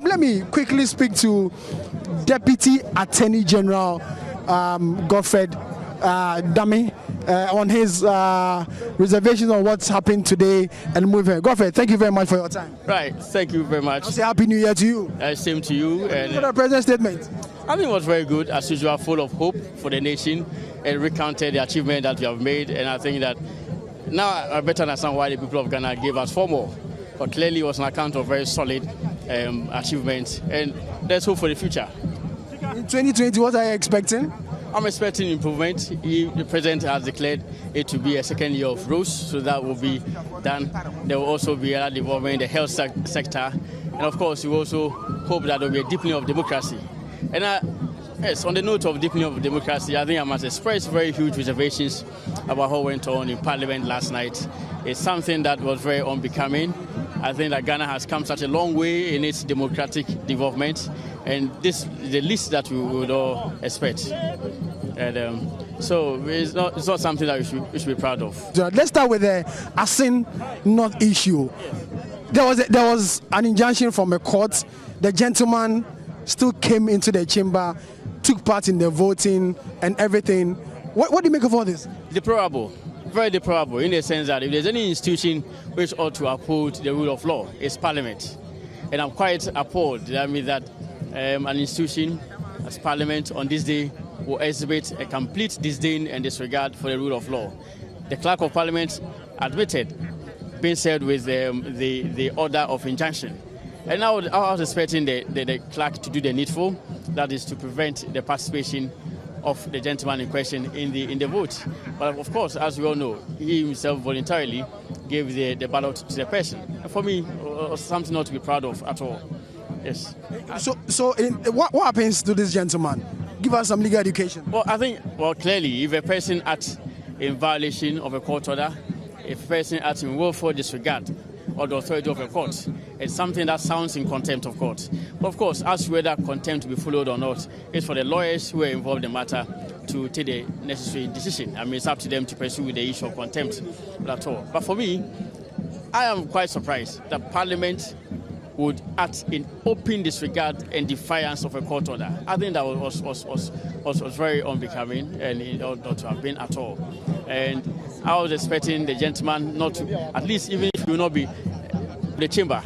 let me quickly speak to Deputy Attorney General Godfred Dami on his reservations on what's happened today and moving. Godfred, thank you very much for your time. Right, thank you very much. I'll say Happy New Year to you. Same to you. And the President's statement. I think it was very good, as usual, full of hope for the nation, and recounted the achievement that we have made. And I think that now I better understand why the people of Ghana gave us 4 more. But clearly it was an account of very solid achievements, and there's hope for the future. In 2020, what are you expecting? I'm expecting improvement. The President has declared it to be a second year of growth, so that will be done. There will also be other development in the health sector. And of course, we also hope that there will be a deepening of democracy. And yes, on the note of deepening of democracy, I think I must express very huge reservations about what went on in Parliament last night. It's something that was very unbecoming. I think that Ghana has come such a long way in its democratic development, and this is the least that we would all expect. And so it's not something that we should be proud of. So let's start with the Asin North issue. There was an injunction from a court. The gentleman still came into the chamber, took part in the voting and everything. What do you make of all this? Deplorable. Very deplorable, in the sense that if there's any institution which ought to uphold the rule of law, it's Parliament. And I'm quite appalled that an institution as Parliament on this day will exhibit a complete disdain and disregard for the rule of law. The Clerk of Parliament admitted being served with the order of injunction. And now I was expecting the clerk to do the needful, that is to prevent the participation of the gentleman in question in the vote. But of course, as we all know, he himself voluntarily gave the ballot to the person. And for me, something not to be proud of at all. Yes. So what happens to this gentleman? Give us some legal education. Well, I think, clearly, if a person acts in violation of a court order, if a person acts in willful disregard or the authority of a court, it's something that sounds in contempt of court. But of course, as to whether contempt to be followed or not, it's for the lawyers who are involved in the matter to take the necessary decision. I mean, it's up to them to pursue the issue of contempt at all. But for me, I am quite surprised that Parliament would act in open disregard and defiance of a court order. I think that was very unbecoming, and it ought not to have been at all. And I was expecting the gentleman not to, at least even if he will not be in the chamber,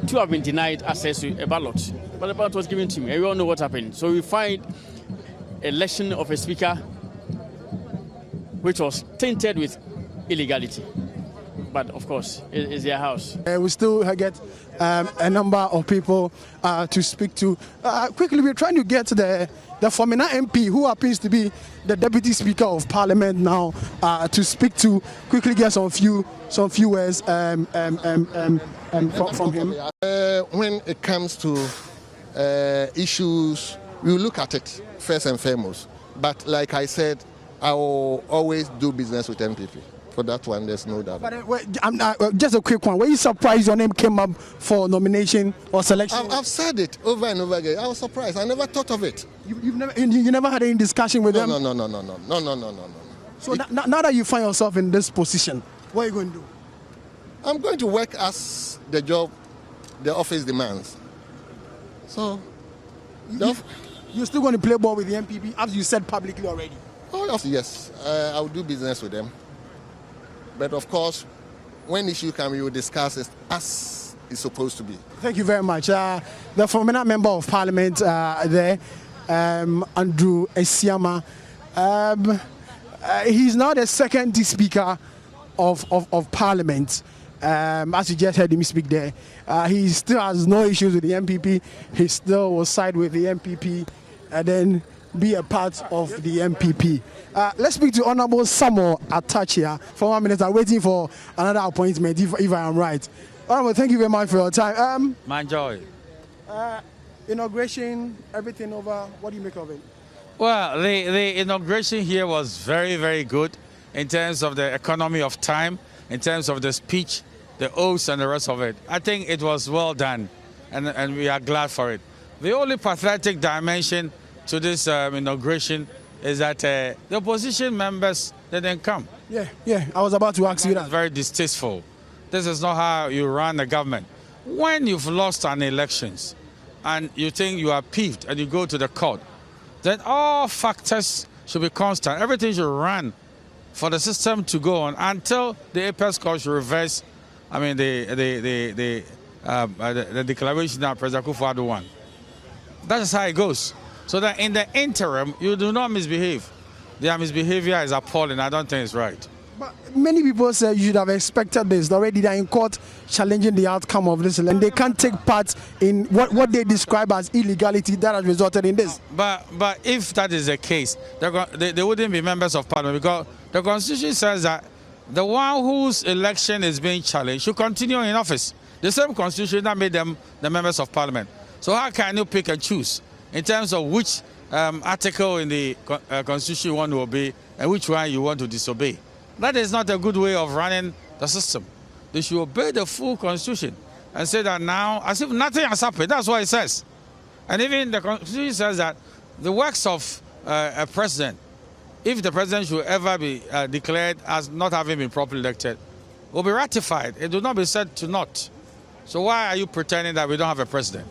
to have been denied access to a ballot. But the ballot was given to me, and we all know what happened. So we find election of a speaker which was tainted with illegality. But of course, it's their house. We still get a number of people to speak to. Quickly, we're trying to get to the former MP who happens to be the Deputy Speaker of Parliament now to speak to. Quickly get some few words from him. When it comes to issues, we will look at it first and foremost. But like I said, I will always do business with NPP. For that one, there's no doubt. But just a quick one. Were you surprised your name came up for nomination or selection? I've said it over and over again. I was surprised. I never thought of it. You never had any discussion with them? No. So now that you find yourself in this position, what are you going to do? I'm going to work as the job, the office demands. So, you're still going to play ball with the NPP, as you said publicly already? Oh, yes. I'll do business with them. But of course, when issue comes, we will discuss it as it's supposed to be. Thank you very much. The former member of Parliament there, Andrew Esiama, he's now the second Speaker of Parliament. As you just heard him speak there, he still has no issues with the NPP. He still will side with the NPP and then be a part of the NPP. Let's speak to Honorable Samuel Atachia, former minister, waiting for another appointment, if I am right. Honorable, thank you very much for your time. My joy. Inauguration, everything over. What do you make of it? Well, the inauguration here was very, very good in terms of the economy of time, in terms of the speech, the oaths and the rest of it. I think it was well done, and we are glad for it. The only pathetic dimension to this inauguration is that the opposition members didn't come. Yeah, I was about to ask you that. It's very distasteful. This is not how you run a government. When you've lost an elections, and you think you are peeved and you go to the court, then all factors should be constant. Everything should run for the system to go on until the apex court should reverse, I mean, the declaration that President Akufo-Addo won. That is how it goes. So that in the interim, you do not misbehave. Their misbehavior is appalling. I don't think it's right. But many people say you should have expected this. Already they're in court challenging the outcome of this, and they can't take part in what they describe as illegality that has resulted in this. But if that is the case, they wouldn't be members of parliament, because the Constitution says that the one whose election is being challenged should continue in office. The same Constitution that made them the members of parliament. So how can you pick and choose in terms of which article in the Constitution you want to obey and which one you want to disobey? That is not a good way of running the system. They should obey the full Constitution and say that now, as if nothing has happened. That's what it says. And even the Constitution says that the works of a president, if the president should ever be declared as not having been properly elected, will be ratified. It will not be said to not. So why are you pretending that we don't have a president?